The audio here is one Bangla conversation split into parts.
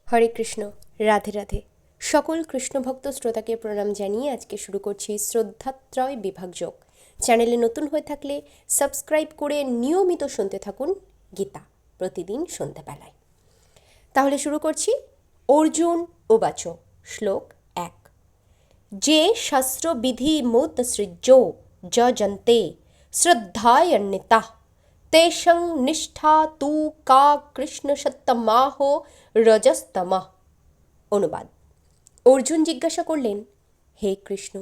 হরে কৃষ্ণ, রাধে রাধে। সকল কৃষ্ণভক্ত শ্রোতাকে প্রণাম জানিয়ে আজকে শুরু করছি শ্রদ্ধাত্রয় বিভাগযোগ। চ্যানেলে নতুন হয়ে থাকলে সাবস্ক্রাইব করে নিয়মিত শুনতে থাকুন গীতা প্রতিদিন সন্ধ্যাবেলায়। তাহলে শুরু করছি। অর্জুন উবাচ, শ্লোক 1। যে শাস্ত্রবিধি মোদসৃজ্যো যজন্তে শ্রদ্ধায়ন্বিতাঃ তেষং নিষ্ঠা তু কা কৃষ্ণ সত্তমাহ রজস্তমঃ। অনুবাদ। অর্জুন জিজ্ঞাসা করলেন, হে কৃষ্ণ,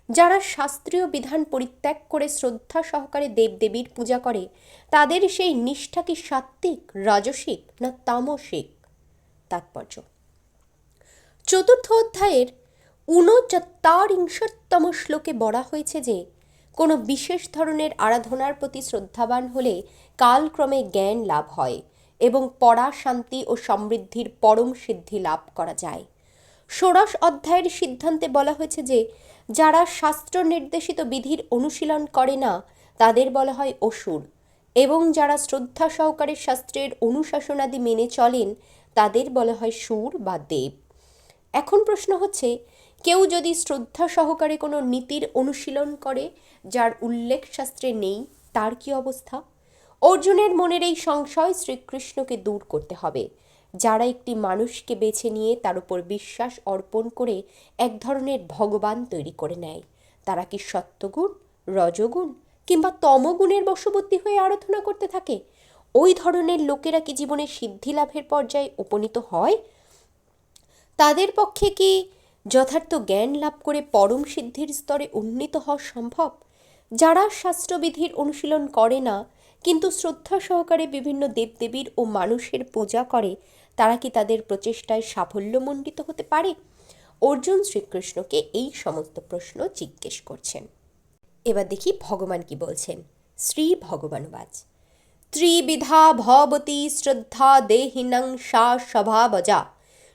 যারা শাস্ত্রীয় বিধান পরিত্যাগ করে শ্রদ্ধা সহকারে দেবদেবীর পূজা করে, তাদের সেই নিষ্ঠা কি সাত্ত্বিক, রাজসিক না তামসিক? তাৎপর্য: চতুর্থ অধ্যায়ের ৪৯তম শ্লোকে বলা হয়েছে যে কোনো বিশেষ ধরনের আরাধনার প্রতি শ্রদ্ধাবান হলে কালক্রমে জ্ঞান লাভ হয় এবং পরা শান্তি ও সমৃদ্ধির পরম সিদ্ধি লাভ করা যায়। ষোড়শ অধ্যায়ের সিদ্ধান্তে বলা হয়েছে যে যারা শাস্ত্র নির্দেশিত বিধির অনুশীলন করে না তাদের বলা হয় অসুর, এবং যারা শ্রদ্ধা সহকারে শাস্ত্রের অনুশাসনাদি মেনে চলেন তাদের বলা হয় সুর বা দেব। এখন প্রশ্ন হচ্ছে, কেউ যদি শ্রদ্ধা সহকারে কোনো নীতির অনুশীলন করে যার উল্লেখ শাস্ত্রে নেই, তার কি অবস্থা? অর্জুনের মনের এই সংশয় শ্রীকৃষ্ণকে দূর করতে হবে। যারা একটি মানুষকে বেছে নিয়ে তার উপর বিশ্বাস অর্পণ করে এক ধরনের ভগবান তৈরি করে নেয়, তারা কি সত্যগুণ, রজগুণ কিংবা তমগুণের বশবর্তী হয়ে আরাধনা করতে থাকে? ওই ধরনের লোকেরা কি জীবনে সিদ্ধি লাভের পর্যায়ে উপনীত হয়? তাদের পক্ষে কি যথার্থ জ্ঞান লাভ করে পরম সিদ্ধির স্তরে উন্নীত হওয়া সম্ভব? যারা শাস্ত্রবিধির অনুশীলন করে না কিন্তু শ্রদ্ধা সহকারে বিভিন্ন দেবদেবীর ও মানুষের পূজা করে, তারা কি তাদের প্রচেষ্টায় সাফল্যমণ্ডিত হতে পারে? অর্জুন শ্রীকৃষ্ণকে এই সমস্ত প্রশ্ন জিজ্ঞেস করছেন। এবার দেখি ভগবান কি বলছেন। শ্রী ভগবানুবাচ, ত্রিবিধা ভবতি শ্রদ্ধা দেহিনং সা স্বভাবজা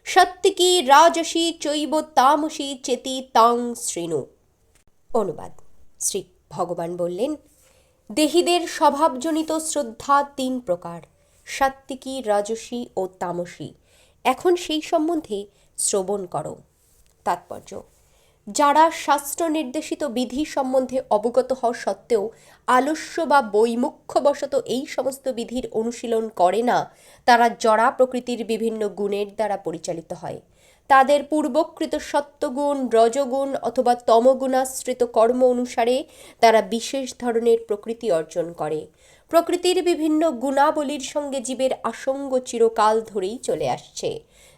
সত্ত্বিকি রাজসী চৈব তামসী চেতি তাং শৃণু। অনুবাদ। শ্রী ভগবান বললেন, দেহীদের স্বভাবজনিত শ্রদ্ধা ৩ প্রকার: সাত্ত্বিকী, রাজসী ও তামসী। এখন সেই সম্বন্ধে শ্রবণ করো। তাৎপর্য: যারা শাস্ত্র নির্দেশিত বিধি সম্বন্ধে অবগত হওয়া সত্ত্বেও আলস্য বা বৈমুখ্যবশত এই সমস্ত বিধির অনুশীলন করে না, তারা জড়া প্রকৃতির বিভিন্ন গুণের দ্বারা পরিচালিত হয়। তাদের পূর্বকৃত সত্ত্বগুণ, রজগুণ অথবা তমগুণাশ্রিত কর্ম অনুসারে তারা বিশেষ ধরনের প্রকৃতি অর্জন করে। প্রকৃতির বিভিন্ন গুণাবলীর সঙ্গে জীবের আসঙ্গ চিরকাল ধরেই চলে আসছে।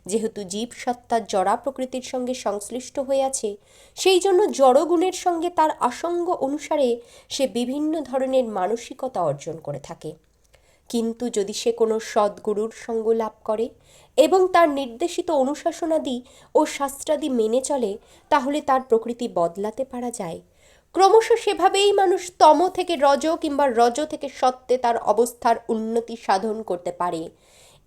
যেহেতু জীব সত্তা জড়া প্রকৃতির সঙ্গে সংশ্লিষ্ট হয়ে আছে, সেই জন্য জড়গুণের সঙ্গে তার আসঙ্গ অনুসারে সে বিভিন্ন ধরনের মানসিকতা অর্জন করে থাকে। কিন্তু যদি সে কোনো সদ্গুরুর সঙ্গ লাভ করে এবং তার নির্দেশিত অনুশাসনাদি ও শাস্ত্রাদি মেনে চলে, তাহলে তার প্রকৃতি বদলাতে পারা যায়। ক্রমশ সেভাবেই মানুষ তম থেকে রজ কিংবা রজ থেকে সত্ত্বে তার অবস্থার উন্নতি সাধন করতে পারে।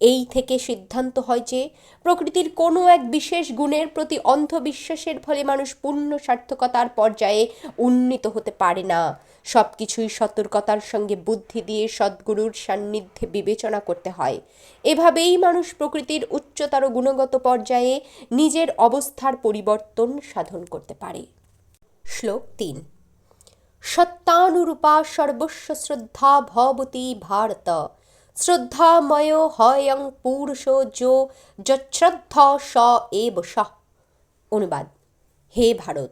এই থেকে সিদ্ধান্ত হয় যে প্রকৃতির কোনো এক বিশেষ গুণের প্রতি অন্ধবিশ্বাসের ফলে মানুষ পূর্ণ সার্থকতার পর্যায়ে উন্নীত হতে পারে না। সব কিছুই সতর্কতার সঙ্গে বুদ্ধি দিয়ে সদ্গুরুর সান্নিধ্যে বিবেচনা করতে হয়। এভাবেই মানুষ প্রকৃতির উচ্চতর গুণগত পর্যায়ে নিজের অবস্থার পরিবর্তন সাধন করতে পারে। শ্লোক ৩। সত্তানুরূপা সর্বস্ব শ্রদ্ধা ভবতি ভারত শ্রদ্ধাময় হয়ং পুরুষ যো যচ্ছ্রদ্ধা স এব সঃ। অনুবাদ। হে ভারত,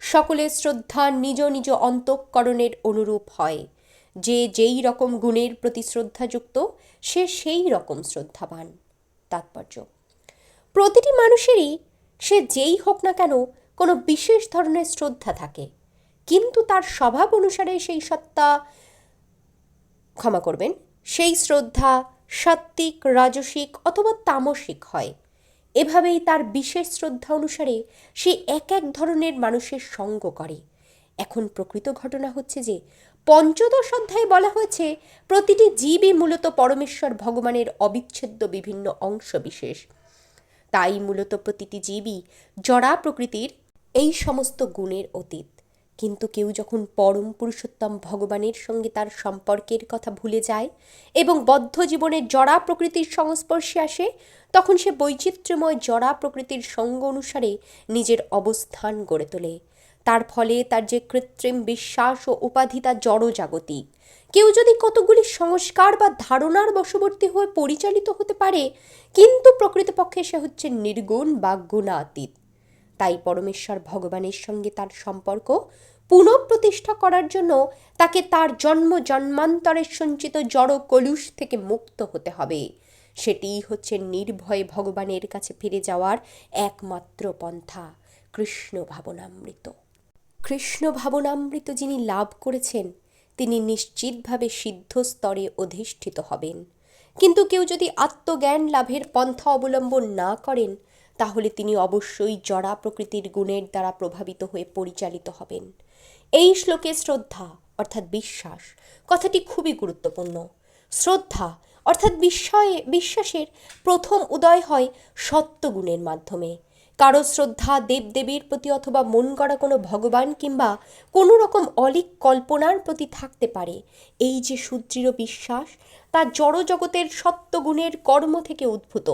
সকলের শ্রদ্ধা নিজ নিজ অন্তঃকরণের অনুরূপ হয়। যে যেই রকম গুণের প্রতি শ্রদ্ধাযুক্ত সে সেই রকম শ্রদ্ধাবান। তাৎপর্য: প্রতিটি মানুষেরই, সে যেই হোক না কেন, কোনো বিশেষ ধরনের শ্রদ্ধা থাকে, কিন্তু তার স্বভাব অনুসারে সেই শ্রদ্ধা সাত্ত্বিক, রাজসিক অথবা তামসিক হয়। এভাবেই তার বিশেষ শ্রদ্ধা অনুসারে সে এক এক ধরনের মানুষের সঙ্গ করে। এখন প্রকৃত ঘটনা হচ্ছে যে পঞ্চদশ অধ্যায়ে বলা হয়েছে প্রতিটি জীবই মূলত পরমেশ্বর ভগবানের অবিচ্ছেদ্য বিভিন্ন অংশ বিশেষ। তাই মূলত প্রতিটি জীবই জড়া প্রকৃতির এই সমস্ত গুণের অতীত। কিন্তু কেউ যখন পরম পুরুষোত্তম ভগবানের সঙ্গে তার সম্পর্কের কথা ভুলে যায় এবং বদ্ধ জীবনের জড়া প্রকৃতির সংস্পর্শে আসে, তখন সে বৈচিত্র্যময় জড়া প্রকৃতির সঙ্গ অনুসারে নিজের অবস্থান গড়ে তোলে। তার ফলে তার যে কৃত্রিম বিশ্বাস ও উপাধি তা জড়জাগতিক। কেউ যদি কতগুলি সংস্কার বা ধারণার বশবর্তী হয়ে পরিচালিত হতে পারে, কিন্তু প্রকৃতপক্ষে সে হচ্ছে নির্গুণ বা গুণাতীত। তাই পরমেশ্বর ভগবানের সঙ্গে তার সম্পর্ক পুনঃপ্রতিষ্ঠা করার জন্য তাকে তার জন্ম জন্মান্তরের সঞ্চিত জড় কলুষ থেকে মুক্ত হতে হবে। সেটিই হচ্ছে নির্ভয়ে ভগবানের কাছে ফিরে যাওয়ার একমাত্র পন্থা, কৃষ্ণ ভাবনামৃত। কৃষ্ণ ভাবনামৃত যিনি লাভ করেছেন তিনি নিশ্চিতভাবে সিদ্ধ স্তরে অধিষ্ঠিত হবেন। কিন্তু কেউ যদি আত্মজ্ঞান লাভের পন্থা অবলম্বন না করেন, তাহলে তিনি অবশ্যই জড়া প্রকৃতির গুণের দ্বারা প্রভাবিত হয়ে পরিচালিত হবেন। এই শ্লোকে শ্রদ্ধা অর্থাৎ বিশ্বাস কথাটি খুবই গুরুত্বপূর্ণ। শ্রদ্ধা অর্থাৎ বিশ্বাসের প্রথম উদয় হয় সত্যগুণের মাধ্যমে। কারো শ্রদ্ধা দেবদেবীর প্রতি অথবা মন গড়া কোনো ভগবান কিংবা কোনো রকম অলীক কল্পনার প্রতি থাকতে পারে। এই যে সুদৃঢ় বিশ্বাস তা জড়জগতের সত্যগুণের কর্ম থেকে উদ্ভূত,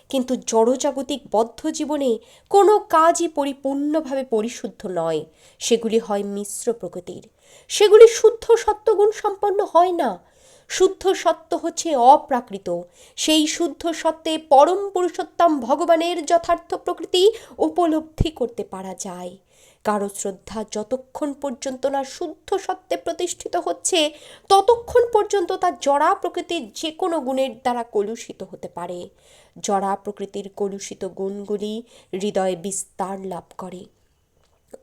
কিন্তু জড়জাগতিক বদ্ধ জীবনে কোনো কাজই পরিপূর্ণভাবে পরিশুদ্ধ নয়। সেগুলি হয় মিশ্র প্রকৃতির, সেগুলি শুদ্ধ সত্যগুণ সম্পন্ন হয় না। শুদ্ধ সত্য হচ্ছে অপ্রাকৃত। সেই শুদ্ধ সত্ত্বে পরম পুরুষোত্তম ভগবানের যথার্থ প্রকৃতি উপলব্ধি করতে পারা যায়। কারো শ্রদ্ধা যতক্ষণ পর্যন্ত না শুদ্ধ সত্ত্বে প্রতিষ্ঠিত হচ্ছে, ততক্ষণ পর্যন্ত তার জড়া প্রকৃতির যে কোনো গুণের দ্বারা কলুষিত হতে পারে। জড়া প্রকৃতির কলুষিত গুণগুলি হৃদয়ে বিস্তার লাভ করে।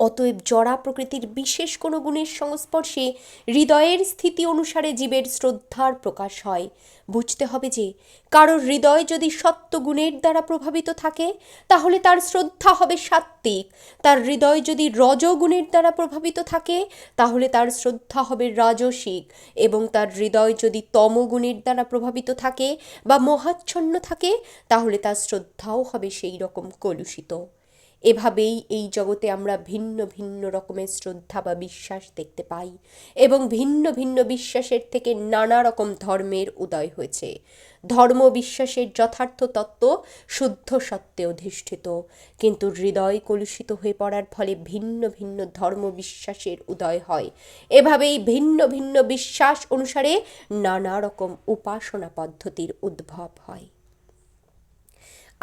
অতএব জড়া প্রকৃতির বিশেষ কোনো গুণের সংস্পর্শে হৃদয়ের স্থিতি অনুসারে জীবের শ্রদ্ধার প্রকাশ হয়। বুঝতে হবে যে কারোর হৃদয় যদি সত্যগুণের দ্বারা প্রভাবিত থাকে, তাহলে তার শ্রদ্ধা হবে সাত্ত্বিক। তার হৃদয় যদি রজগুণের দ্বারা প্রভাবিত থাকে, তাহলে তার শ্রদ্ধা হবে রাজসিক। এবং তার হৃদয় যদি তমগুণের দ্বারা প্রভাবিত থাকে বা মোহাচ্ছন্ন থাকে, তাহলে তার শ্রদ্ধাও হবে সেই রকম কলুষিত। এভাবেই এই জগতে আমরা ভিন্ন ভিন্ন রকমের শ্রদ্ধা বা বিশ্বাস দেখতে পাই, এবং ভিন্ন ভিন্ন বিশ্বাসের থেকে নানা রকম ধর্মের উদয় হয়েছে। ধর্ম বিশ্বাসের যথার্থ তত্ত্ব শুদ্ধ সত্ত্বে অধিষ্ঠিত, কিন্তু হৃদয় কলুষিত হয়ে পড়ার ফলে ভিন্ন ভিন্ন ধর্ম বিশ্বাসের উদয় হয়। এভাবেই ভিন্ন ভিন্ন বিশ্বাস অনুসারে নানা রকম উপাসনা পদ্ধতির উদ্ভব হয়।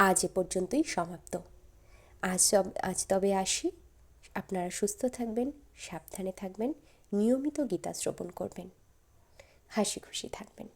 আজ এ পর্যন্তই সমাপ্ত। আজ তবে আসি। আপনারা সুস্থ থাকবেন, সাবধানে থাকবেন, নিয়মিত গীতা শ্রবণ করবেন, হাসি খুশি থাকবেন।